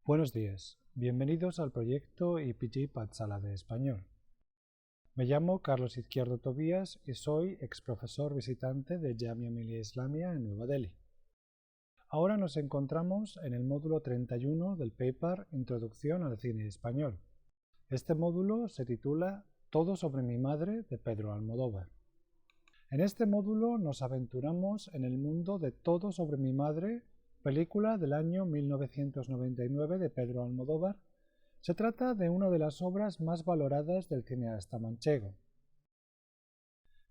Buenos días, bienvenidos al proyecto IPG Patsala de Español. Me llamo Carlos Izquierdo Tobías y soy exprofesor visitante de Jamia Millia Islamia en Nueva Delhi. Ahora nos encontramos en el módulo 31 del paper Introducción al cine español. Este módulo se titula Todo sobre mi madre de Pedro Almodóvar. En este módulo nos aventuramos en el mundo de Todo sobre mi madre, película del año 1999 de Pedro Almodóvar. Se trata de una de las obras más valoradas del cineasta manchego.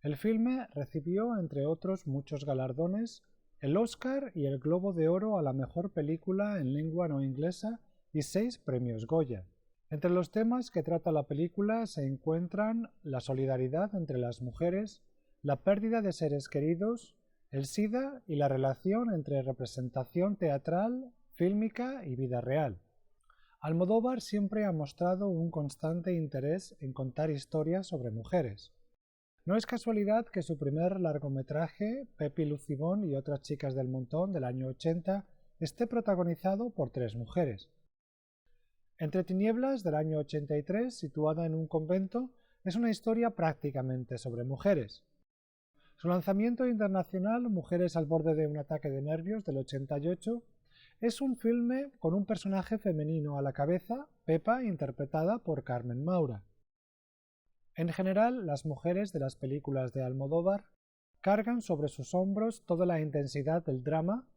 El filme recibió, entre otros muchos galardones, el Oscar y el Globo de Oro a la mejor película en lengua no inglesa y 6 premios Goya. Entre los temas que trata la película se encuentran la solidaridad entre las mujeres, la pérdida de seres queridos, el SIDA y la relación entre representación teatral, fílmica y vida real. Almodóvar siempre ha mostrado un constante interés en contar historias sobre mujeres. No es casualidad que su primer largometraje, Pepi Lucibón y otras chicas del montón, del año 80, esté protagonizado por 3 mujeres. Entre tinieblas, del año 83, situada en un convento, es una historia prácticamente sobre mujeres. Su lanzamiento internacional, Mujeres al borde de un ataque de nervios, del 88, es un filme con un personaje femenino a la cabeza, Pepa, interpretada por Carmen Maura. En general, las mujeres de las películas de Almodóvar cargan sobre sus hombros toda la intensidad del drama,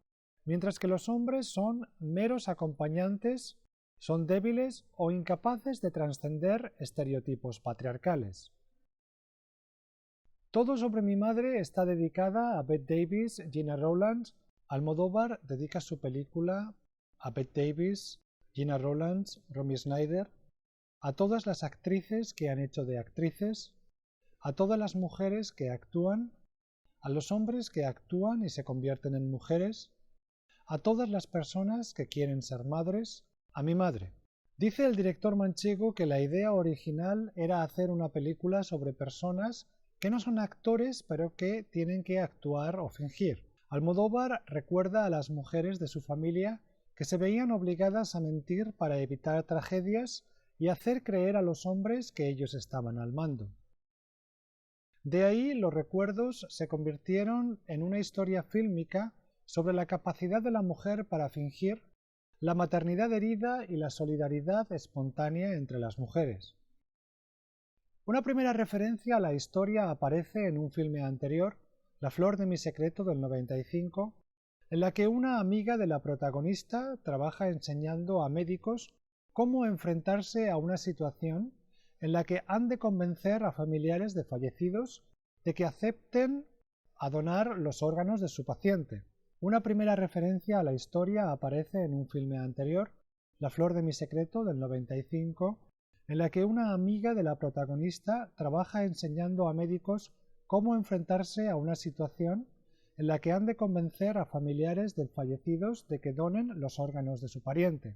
mientras que los hombres son meros acompañantes, son débiles o incapaces de trascender estereotipos patriarcales. Todo sobre mi madre está dedicada a Bette Davis, Gina Rowlands. Almodóvar dedica su película a Bette Davis, Gina Rowlands, Romy Schneider, a todas las actrices que han hecho de actrices, a todas las mujeres que actúan, a los hombres que actúan y se convierten en mujeres, a todas las personas que quieren ser madres, a mi madre. Dice el director manchego que la idea original era hacer una película sobre personas que no son actores pero que tienen que actuar o fingir. Almodóvar recuerda a las mujeres de su familia que se veían obligadas a mentir para evitar tragedias y hacer creer a los hombres que ellos estaban al mando. De ahí los recuerdos se convirtieron en una historia fílmica sobre la capacidad de la mujer para fingir, la maternidad herida y la solidaridad espontánea entre las mujeres. Una primera referencia a la historia aparece en un filme anterior, La flor de mi secreto, del 95, en la que una amiga de la protagonista trabaja enseñando a médicos cómo enfrentarse a una situación en la que han de convencer a familiares de fallecidos de que acepten a donar los órganos de su paciente. Una primera referencia a la historia aparece en un filme anterior, La flor de mi secreto, del 95, en la que una amiga de la protagonista trabaja enseñando a médicos cómo enfrentarse a una situación en la que han de convencer a familiares de fallecidos de que donen los órganos de su pariente.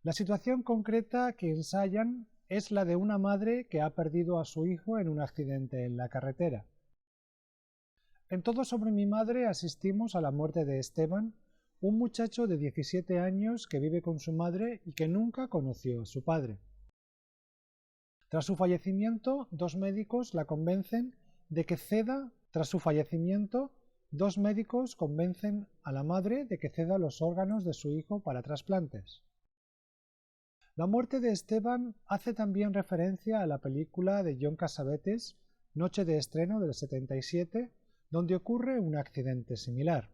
La situación concreta que ensayan es la de una madre que ha perdido a su hijo en un accidente en la carretera. En Todo sobre mi madre asistimos a la muerte de Esteban, un muchacho de 17 años que vive con su madre y que nunca conoció a su padre. Tras su fallecimiento, dos médicos convencen a la madre de que ceda los órganos de su hijo para trasplantes. La muerte de Esteban hace también referencia a la película de John Cassavetes, Noche de estreno, del 77, donde ocurre un accidente similar.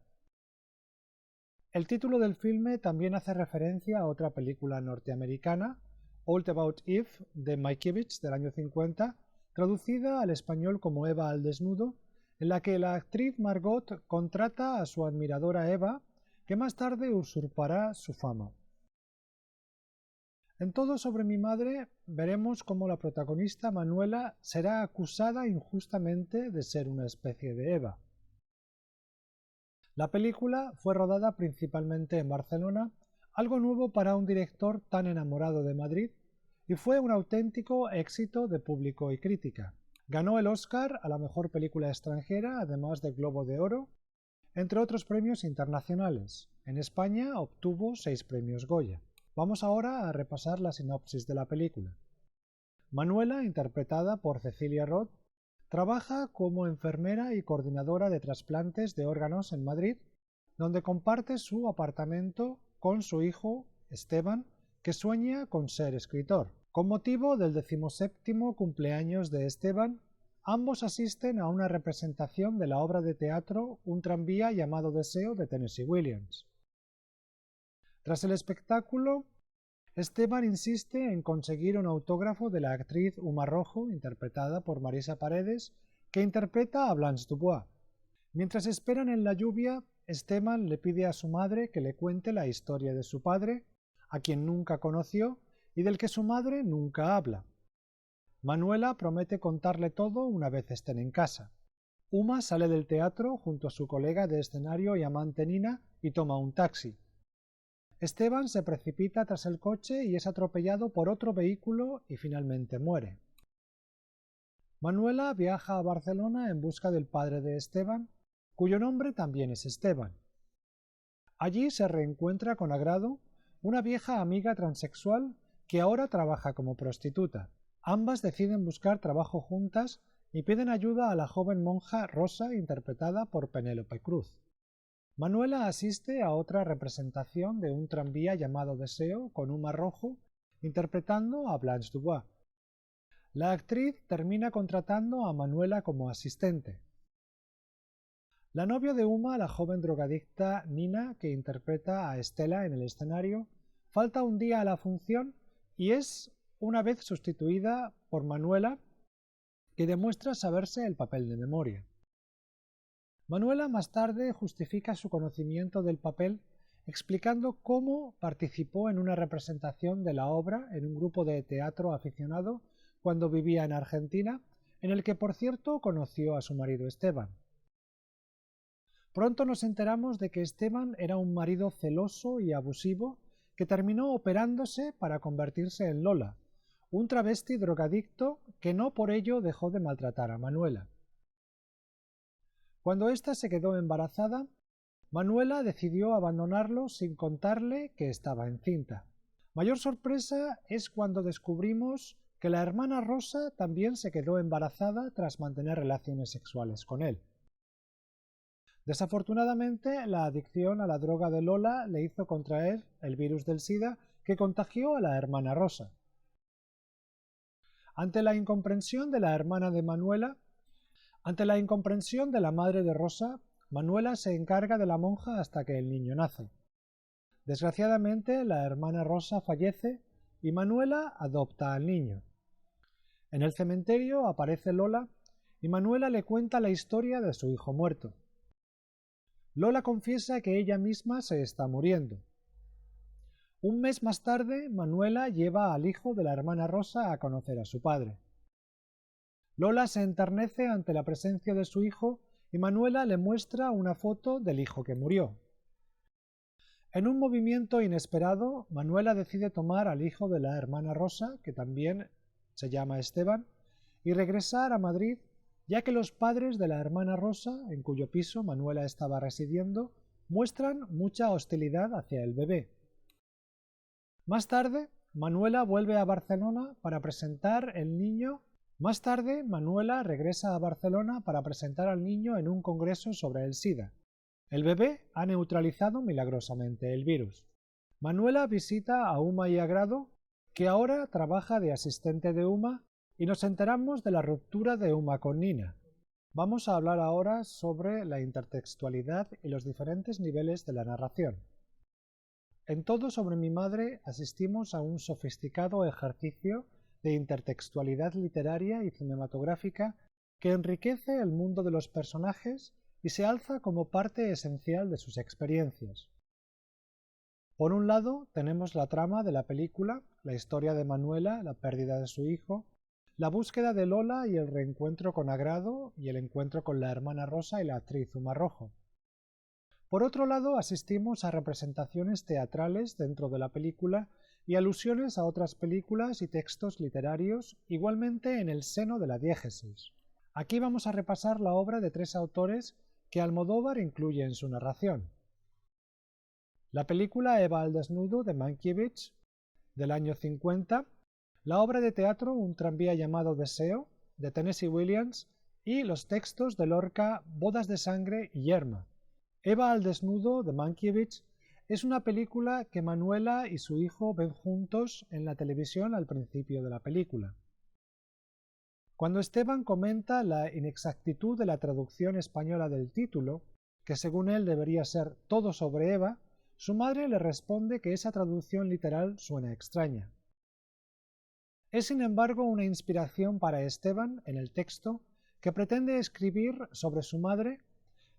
El título del filme también hace referencia a otra película norteamericana, All About Eve, de Mankiewicz, del año 50, traducida al español como Eva al desnudo, en la que la actriz Margot contrata a su admiradora Eva, que más tarde usurpará su fama. En Todo sobre mi madre veremos cómo la protagonista Manuela será acusada injustamente de ser una especie de Eva. La película fue rodada principalmente en Barcelona, algo nuevo para un director tan enamorado de Madrid, y fue un auténtico éxito de público y crítica. Ganó el Oscar a la mejor película extranjera, además del Globo de Oro. entre otros premios internacionales. En España obtuvo 6 premios Goya. Vamos ahora a repasar la sinopsis de la película. Manuela, interpretada por Cecilia Roth, trabaja como enfermera y coordinadora de trasplantes de órganos en Madrid, donde comparte su apartamento con su hijo Esteban, que sueña con ser escritor. Con motivo del 17º cumpleaños de Esteban, ambos asisten a una representación de la obra de teatro Un tranvía llamado Deseo de Tennessee Williams. Tras el espectáculo, Esteban insiste en conseguir un autógrafo de la actriz Uma Rojo, interpretada por Marisa Paredes, que interpreta a Blanche Dubois. Mientras esperan en la lluvia, Esteban le pide a su madre que le cuente la historia de su padre, a quien nunca conoció y del que su madre nunca habla. Manuela promete contarle todo una vez estén en casa. Uma sale del teatro junto a su colega de escenario y amante Nina y toma un taxi. Esteban se precipita tras el coche y es atropellado por otro vehículo y finalmente muere. Manuela viaja a Barcelona en busca del padre de Esteban, cuyo nombre también es Esteban. Allí se reencuentra con agrado una vieja amiga transexual que ahora trabaja como prostituta. Ambas deciden buscar trabajo juntas y piden ayuda a la joven monja Rosa, interpretada por Penélope Cruz. Manuela asiste a otra representación de Un tranvía llamado Deseo con Uma Rojo, interpretando a Blanche Dubois. La actriz termina contratando a Manuela como asistente. La novia de Uma, la joven drogadicta Nina, que interpreta a Estela en el escenario, falta un día a la función y es una vez sustituida por Manuela, que demuestra saberse el papel de memoria. Manuela más tarde justifica su conocimiento del papel explicando cómo participó en una representación de la obra en un grupo de teatro aficionado cuando vivía en Argentina, en el que por cierto conoció a su marido Esteban. Pronto nos enteramos de que Esteban era un marido celoso y abusivo que terminó operándose para convertirse en Lola, un travesti drogadicto que no por ello dejó de maltratar a Manuela. Cuando ésta se quedó embarazada, Manuela decidió abandonarlo sin contarle que estaba encinta. Mayor sorpresa es cuando descubrimos que la hermana Rosa también se quedó embarazada tras mantener relaciones sexuales con él. Desafortunadamente, la adicción a la droga de Lola le hizo contraer el virus del SIDA que contagió a la hermana Rosa. Ante la incomprensión de la hermana de Manuela, ante la incomprensión de la madre de Rosa, Manuela se encarga de la monja hasta que el niño nace. Desgraciadamente, la hermana Rosa fallece y Manuela adopta al niño. En el cementerio aparece Lola y Manuela le cuenta la historia de su hijo muerto. Lola confiesa que ella misma se está muriendo. Un mes más tarde, Manuela lleva al hijo de la hermana Rosa a conocer a su padre. Lola se enternece ante la presencia de su hijo y Manuela le muestra una foto del hijo que murió. En un movimiento inesperado, Manuela decide tomar al hijo de la hermana Rosa, que también se llama Esteban, y regresar a Madrid, ya que los padres de la hermana Rosa, en cuyo piso Manuela estaba residiendo, muestran mucha hostilidad hacia el bebé. Más tarde, Manuela vuelve a Barcelona para presentar el niño. Más tarde, Manuela regresa a Barcelona para presentar al niño en un congreso sobre el SIDA. El bebé ha neutralizado milagrosamente el virus. Manuela visita a Uma y Agrado, que ahora trabaja de asistente de Uma, y nos enteramos de la ruptura de Uma con Nina. Vamos a hablar ahora sobre la intertextualidad y los diferentes niveles de la narración. En Todo sobre mi madre asistimos a un sofisticado ejercicio de intertextualidad literaria y cinematográfica que enriquece el mundo de los personajes y se alza como parte esencial de sus experiencias. Por un lado, tenemos la trama de la película, la historia de Manuela, la pérdida de su hijo, la búsqueda de Lola y el reencuentro con Agrado y el encuentro con la hermana Rosa y la actriz Uma Rojo. Por otro lado, asistimos a representaciones teatrales dentro de la película y alusiones a otras películas y textos literarios, igualmente en el seno de la diégesis. Aquí vamos a repasar la obra de 3 autores que Almodóvar incluye en su narración. La película Eva al desnudo de Mankiewicz, del año 50, la obra de teatro Un tranvía llamado Deseo, de Tennessee Williams, y los textos de Lorca Bodas de sangre y yerma. Eva al desnudo de Mankiewicz es una película que Manuela y su hijo ven juntos en la televisión al principio de la película. Cuando Esteban comenta la inexactitud de la traducción española del título, que según él debería ser Todo sobre Eva, su madre le responde que esa traducción literal suena extraña. Es sin embargo una inspiración para Esteban en el texto que pretende escribir sobre su madre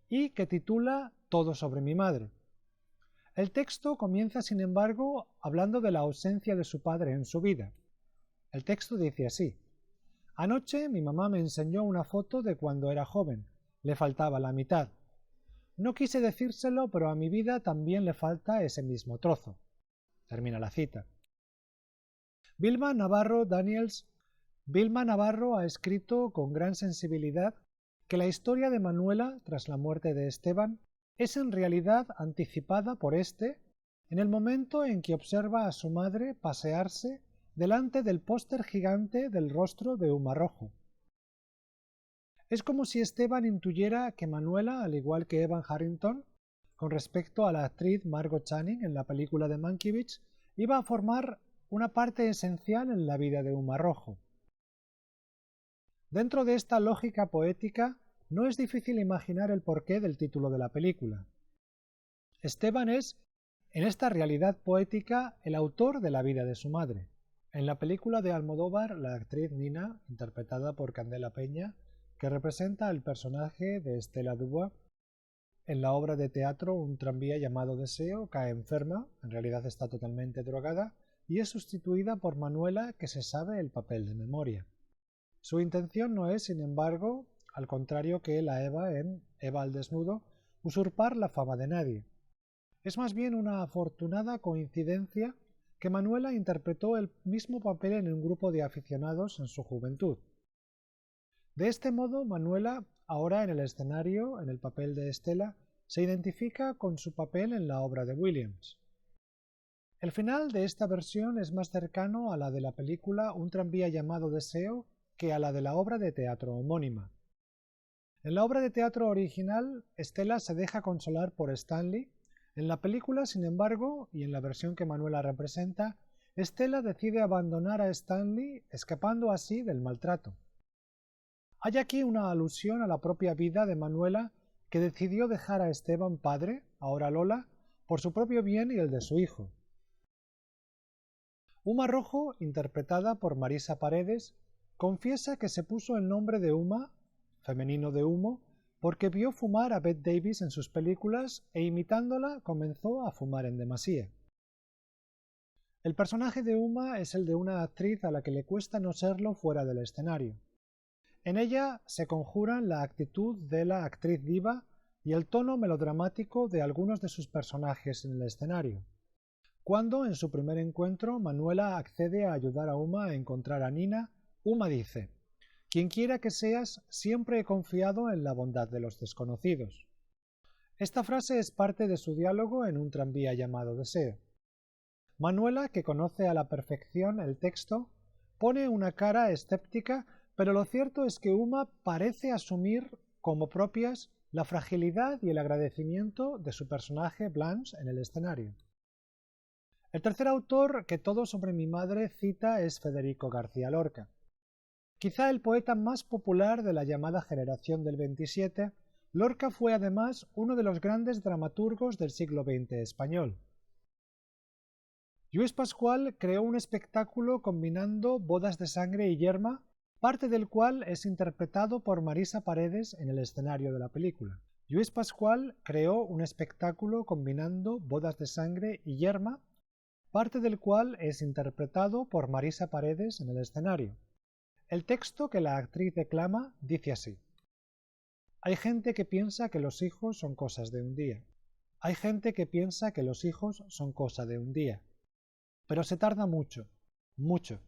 y que titula Todo sobre mi madre. El texto comienza sin embargo hablando de la ausencia de su padre en su vida. El texto dice así: Anoche mi mamá me enseñó una foto de cuando era joven, le faltaba la mitad. No quise decírselo, pero a mi vida también le falta ese mismo trozo. Termina la cita. Vilma Navarro ha escrito con gran sensibilidad que la historia de Manuela, tras la muerte de Esteban, es en realidad anticipada por éste en el momento en que observa a su madre pasearse delante del póster gigante del rostro de Uma Rojo. Es como si Esteban intuyera que Manuela, al igual que Evan Harrington, con respecto a la actriz Margot Channing en la película de Mankiewicz, iba a formar una parte esencial en la vida de Uma Rojo. Dentro de esta lógica poética, no es difícil imaginar el porqué del título de la película. Esteban es, en esta realidad poética, el autor de la vida de su madre. En la película de Almodóvar, la actriz Nina, interpretada por Candela Peña, que representa el personaje de Estela Dubois, en la obra de teatro Un tranvía llamado Deseo, cae enferma, en realidad está totalmente drogada, y es sustituida por Manuela, que se sabe el papel de memoria. Su intención no es, sin embargo, al contrario que la Eva en Eva al desnudo, usurpar la fama de nadie. Es más bien una afortunada coincidencia que Manuela interpretó el mismo papel en un grupo de aficionados en su juventud. De este modo, Manuela, ahora en el escenario, en el papel de Estela, se identifica con su papel en la obra de Williams. El final de esta versión es más cercano a la de la película Un tranvía llamado Deseo que a la de la obra de teatro homónima. En la obra de teatro original, Estela se deja consolar por Stanley. En la película, sin embargo, y en la versión que Manuela representa, Estela decide abandonar a Stanley, escapando así del maltrato. Hay aquí una alusión a la propia vida de Manuela, que decidió dejar a Esteban padre, ahora Lola, por su propio bien y el de su hijo. Uma Rojo, interpretada por Marisa Paredes, confiesa que se puso el nombre de Uma, femenino de humo, porque vio fumar a Bette Davis en sus películas e imitándola comenzó a fumar en demasía. El personaje de Uma es el de una actriz a la que le cuesta no serlo fuera del escenario. En ella se conjuran la actitud de la actriz diva y el tono melodramático de algunos de sus personajes en el escenario. Cuando, en su primer encuentro, Manuela accede a ayudar a Uma a encontrar a Nina, Uma dice: «Quien quiera que seas, siempre he confiado en la bondad de los desconocidos». Esta frase es parte de su diálogo en Un tranvía llamado Deseo. Manuela, que conoce a la perfección el texto, pone una cara escéptica, pero lo cierto es que Uma parece asumir como propias la fragilidad y el agradecimiento de su personaje Blanche en el escenario. El tercer autor que Todo sobre mi madre cita es Federico García Lorca. Quizá el poeta más popular de la llamada generación del 27, Lorca fue además uno de los grandes dramaturgos del siglo XX español. Lluís Pascual creó un espectáculo combinando Bodas de sangre y yerma, parte del cual es interpretado por Marisa Paredes en el escenario de la película. Lluís Pascual creó un espectáculo combinando Bodas de sangre y yerma, parte del cual es interpretado por Marisa Paredes en el escenario. El texto que la actriz declama dice así: «Hay gente que piensa que los hijos son cosas de un día. Hay gente que piensa que los hijos son cosa de un día. Pero se tarda mucho, mucho.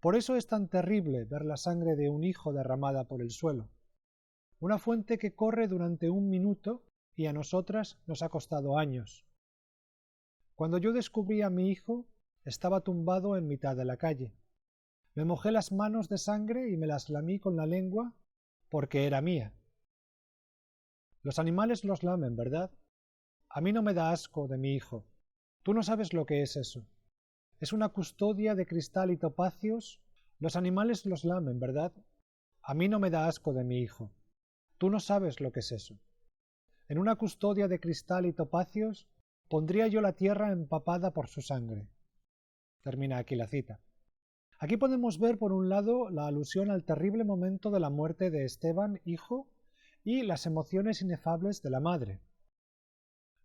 Por eso es tan terrible ver la sangre de un hijo derramada por el suelo. una fuente que corre durante un minuto y a nosotras nos ha costado años. Cuando yo descubrí a mi hijo, estaba tumbado en mitad de la calle. Me mojé las manos de sangre y me las lamí con la lengua porque era mía. Los animales los lamen, ¿verdad? A mí no me da asco de mi hijo. Tú no sabes lo que es eso. Es una custodia de cristal y topacios. Los animales los lamen, ¿verdad? A mí no me da asco de mi hijo. Tú no sabes lo que es eso. En una custodia de cristal y topacios pondría yo la tierra empapada por su sangre. Termina aquí la cita. Aquí podemos ver por un lado la alusión al terrible momento de la muerte de Esteban, hijo, y las emociones inefables de la madre.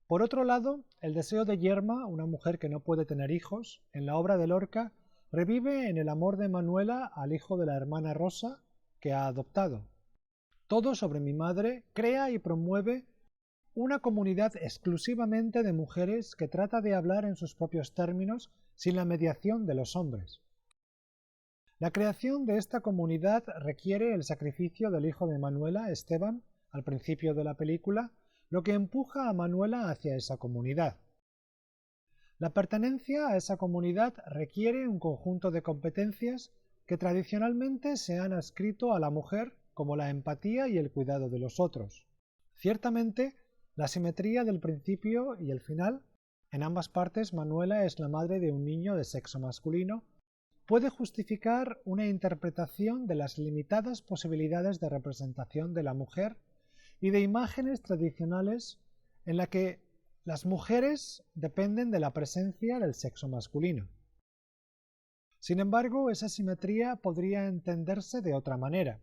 Por otro lado, el deseo de Yerma, una mujer que no puede tener hijos, en la obra de Lorca, revive en el amor de Manuela al hijo de la hermana Rosa que ha adoptado. Todo sobre mi madre crea y promueve una comunidad exclusivamente de mujeres que trata de hablar en sus propios términos sin la mediación de los hombres. La creación de esta comunidad requiere el sacrificio del hijo de Manuela, Esteban, al principio de la película, lo que empuja a Manuela hacia esa comunidad. La pertenencia a esa comunidad requiere un conjunto de competencias que tradicionalmente se han adscrito a la mujer, como la empatía y el cuidado de los otros. Ciertamente, la simetría del principio y el final, en ambas partes Manuela es la madre de un niño de sexo masculino, puede justificar una interpretación de las limitadas posibilidades de representación de la mujer y de imágenes tradicionales en la que las mujeres dependen de la presencia del sexo masculino. Sin embargo, esa simetría podría entenderse de otra manera.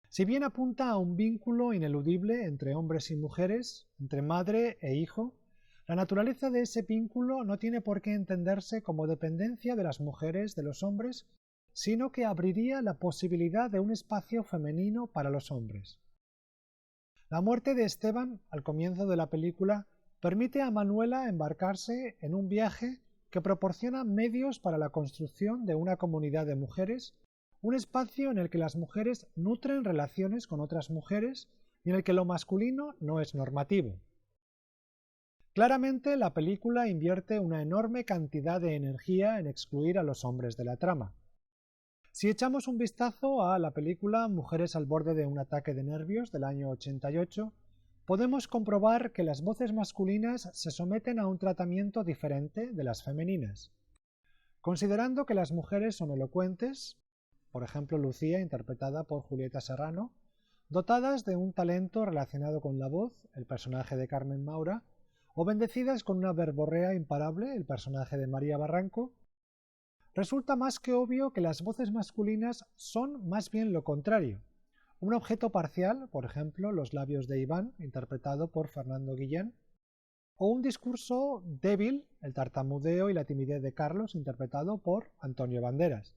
Si bien apunta a un vínculo ineludible entre hombres y mujeres, entre madre e hijo, la naturaleza de ese vínculo no tiene por qué entenderse como dependencia de las mujeres de los hombres, sino que abriría la posibilidad de un espacio femenino para los hombres. La muerte de Esteban, al comienzo de la película, permite a Manuela embarcarse en un viaje que proporciona medios para la construcción de una comunidad de mujeres, un espacio en el que las mujeres nutren relaciones con otras mujeres y en el que lo masculino no es normativo. Claramente, la película invierte una enorme cantidad de energía en excluir a los hombres de la trama. Si echamos un vistazo a la película Mujeres al borde de un ataque de nervios del año 88, podemos comprobar que las voces masculinas se someten a un tratamiento diferente de las femeninas. Considerando que las mujeres son elocuentes, por ejemplo Lucía, interpretada por Julieta Serrano, dotadas de un talento relacionado con la voz, el personaje de Carmen Maura, o bendecidas con una verborrea imparable, el personaje de María Barranco, resulta más que obvio que las voces masculinas son más bien lo contrario. Un objeto parcial, por ejemplo, los labios de Iván, interpretado por Fernando Guillén, o un discurso débil, el tartamudeo y la timidez de Carlos, interpretado por Antonio Banderas.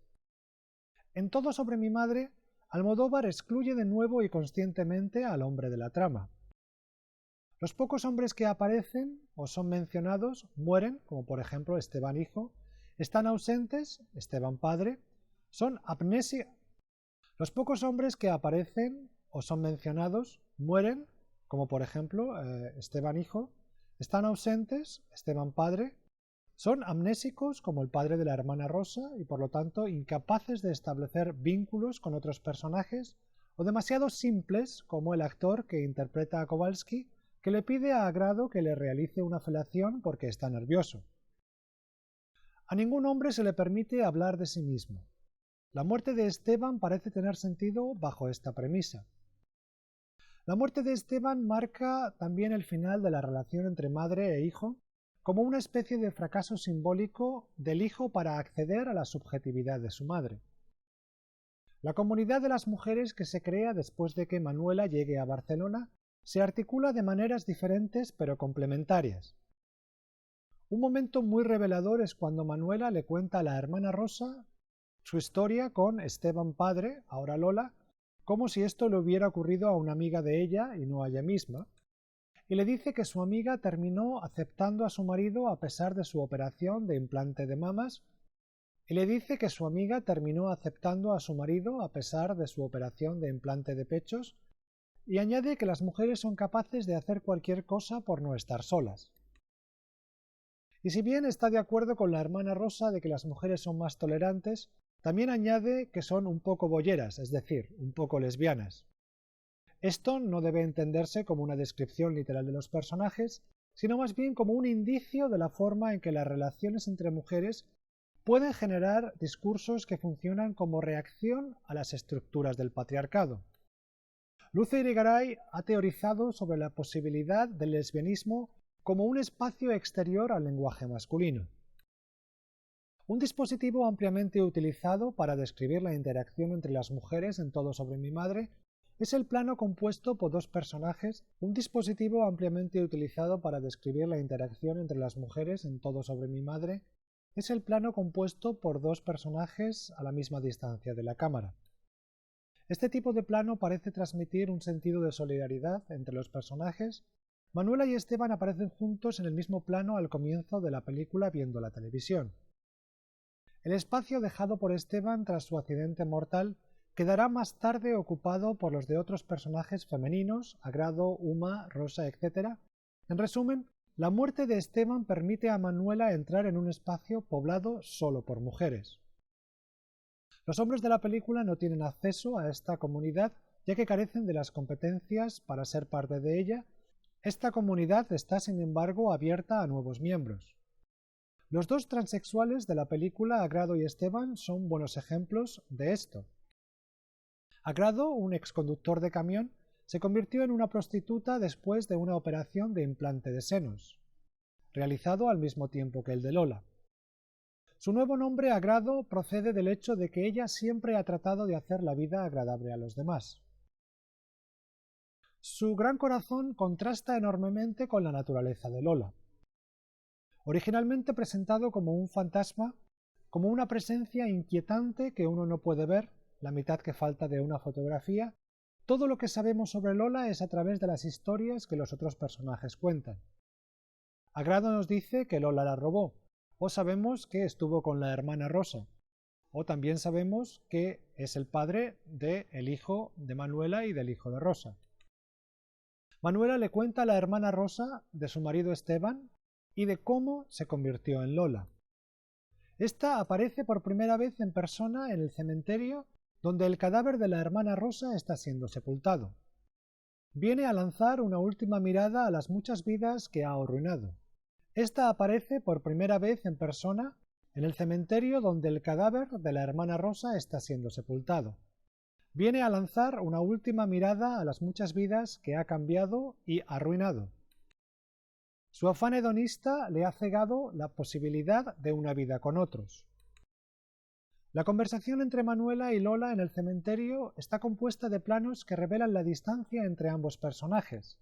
En Todo sobre mi madre, Almodóvar excluye de nuevo y conscientemente al hombre de la trama. Los pocos hombres que aparecen o son mencionados mueren, como por ejemplo Esteban hijo, están ausentes, Esteban padre, son amnésia. Los pocos hombres que aparecen o son mencionados mueren, como por ejemplo Esteban hijo, están ausentes, Esteban padre, son amnésicos como el padre de la hermana Rosa y por lo tanto incapaces de establecer vínculos con otros personajes o demasiado simples como el actor que interpreta a Kowalski que le pide a Agrado que le realice una felación porque está nervioso. A ningún hombre se le permite hablar de sí mismo. La muerte de Esteban parece tener sentido bajo esta premisa. La muerte de Esteban marca también el final de la relación entre madre e hijo como una especie de fracaso simbólico del hijo para acceder a la subjetividad de su madre. La comunidad de las mujeres que se crea después de que Manuela llegue a Barcelona se articula de maneras diferentes pero complementarias. Un momento muy revelador es cuando Manuela le cuenta a la hermana Rosa su historia con Esteban padre, ahora Lola, como si esto le hubiera ocurrido a una amiga de ella y no a ella misma, y le dice que su amiga terminó aceptando a su marido a pesar de su operación de implante de mamas, y le dice que su amiga terminó aceptando a su marido a pesar de su operación de implante de pechos, y añade que las mujeres son capaces de hacer cualquier cosa por no estar solas. Y si bien está de acuerdo con la hermana Rosa de que las mujeres son más tolerantes, también añade que son un poco bolleras, es decir, un poco lesbianas. Esto no debe entenderse como una descripción literal de los personajes, sino más bien como un indicio de la forma en que las relaciones entre mujeres pueden generar discursos que funcionan como reacción a las estructuras del patriarcado. Luce Irigaray ha teorizado sobre la posibilidad del lesbianismo como un espacio exterior al lenguaje masculino. Un dispositivo ampliamente utilizado para describir la interacción entre las mujeres en Todo sobre mi madre es el plano compuesto por dos personajes. Un dispositivo ampliamente utilizado para describir la interacción entre las mujeres en Todo sobre mi madre es el plano compuesto por dos personajes a la misma distancia de la cámara. Este tipo de plano parece transmitir un sentido de solidaridad entre los personajes. Manuela y Esteban aparecen juntos en el mismo plano al comienzo de la película viendo la televisión. El espacio dejado por Esteban tras su accidente mortal quedará más tarde ocupado por los de otros personajes femeninos, Agrado, Uma, Rosa, etc. En resumen, la muerte de Esteban permite a Manuela entrar en un espacio poblado solo por mujeres. Los hombres de la película no tienen acceso a esta comunidad ya que carecen de las competencias para ser parte de ella. Esta comunidad está, sin embargo, abierta a nuevos miembros. Los dos transexuales de la película, Agrado y Esteban, son buenos ejemplos de esto. Agrado, un exconductor de camión, se convirtió en una prostituta después de una operación de implante de senos, realizado al mismo tiempo que el de Lola. Su nuevo nombre, Agrado, procede del hecho de que ella siempre ha tratado de hacer la vida agradable a los demás. Su gran corazón contrasta enormemente con la naturaleza de Lola. Originalmente presentado como un fantasma, como una presencia inquietante que uno no puede ver, la mitad que falta de una fotografía, todo lo que sabemos sobre Lola es a través de las historias que los otros personajes cuentan. Agrado nos dice que Lola la robó, o sabemos que estuvo con la hermana Rosa, o también sabemos que es el padre del hijo de Manuela y del hijo de Rosa. Manuela le cuenta a la hermana Rosa de su marido Esteban y de cómo se convirtió en Lola. Esta aparece por primera vez en persona en el cementerio donde el cadáver de la hermana Rosa está siendo sepultado. Viene a lanzar una última mirada a las muchas vidas que ha arruinado. Esta aparece por primera vez en persona en el cementerio donde el cadáver de la hermana Rosa está siendo sepultado. Viene a lanzar una última mirada a las muchas vidas que ha cambiado y arruinado. Su afán hedonista le ha cegado la posibilidad de una vida con otros. La conversación entre Manuela y Lola en el cementerio está compuesta de planos que revelan la distancia entre ambos personajes.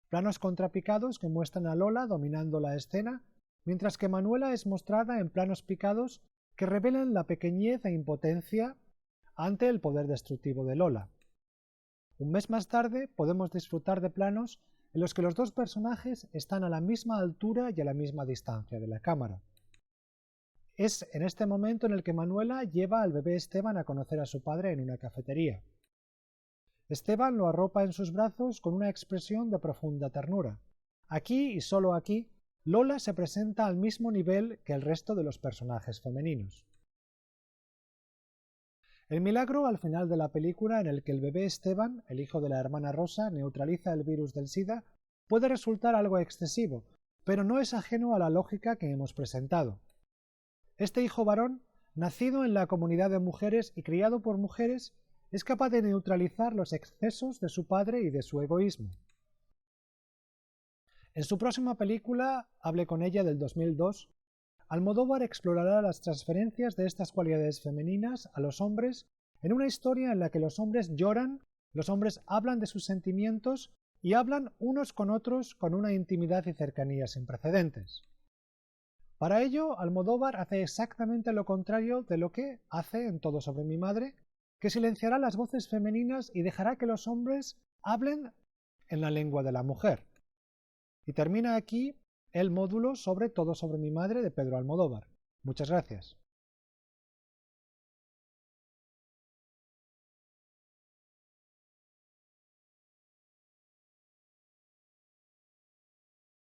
Planos contrapicados que muestran a Lola dominando la escena, mientras que Manuela es mostrada en planos picados que revelan la pequeñez e impotencia ante el poder destructivo de Lola. Un mes más tarde podemos disfrutar de planos en los que los dos personajes están a la misma altura y a la misma distancia de la cámara. Es en este momento en el que Manuela lleva al bebé Esteban a conocer a su padre en una cafetería. Esteban lo arropa en sus brazos con una expresión de profunda ternura. Aquí, y solo aquí, Lola se presenta al mismo nivel que el resto de los personajes femeninos. El milagro al final de la película en el que el bebé Esteban, el hijo de la hermana Rosa, neutraliza el virus del SIDA, puede resultar algo excesivo, pero no es ajeno a la lógica que hemos presentado. Este hijo varón, nacido en la comunidad de mujeres y criado por mujeres, es capaz de neutralizar los excesos de su padre y de su egoísmo. En su próxima película, Hable con ella del 2002, Almodóvar explorará las transferencias de estas cualidades femeninas a los hombres en una historia en la que los hombres lloran, los hombres hablan de sus sentimientos y hablan unos con otros con una intimidad y cercanía sin precedentes. Para ello, Almodóvar hace exactamente lo contrario de lo que hace en Todo sobre mi madre, que silenciará las voces femeninas y dejará que los hombres hablen en la lengua de la mujer. Y termina aquí el módulo sobre Todo sobre mi madre de Pedro Almodóvar. Muchas gracias.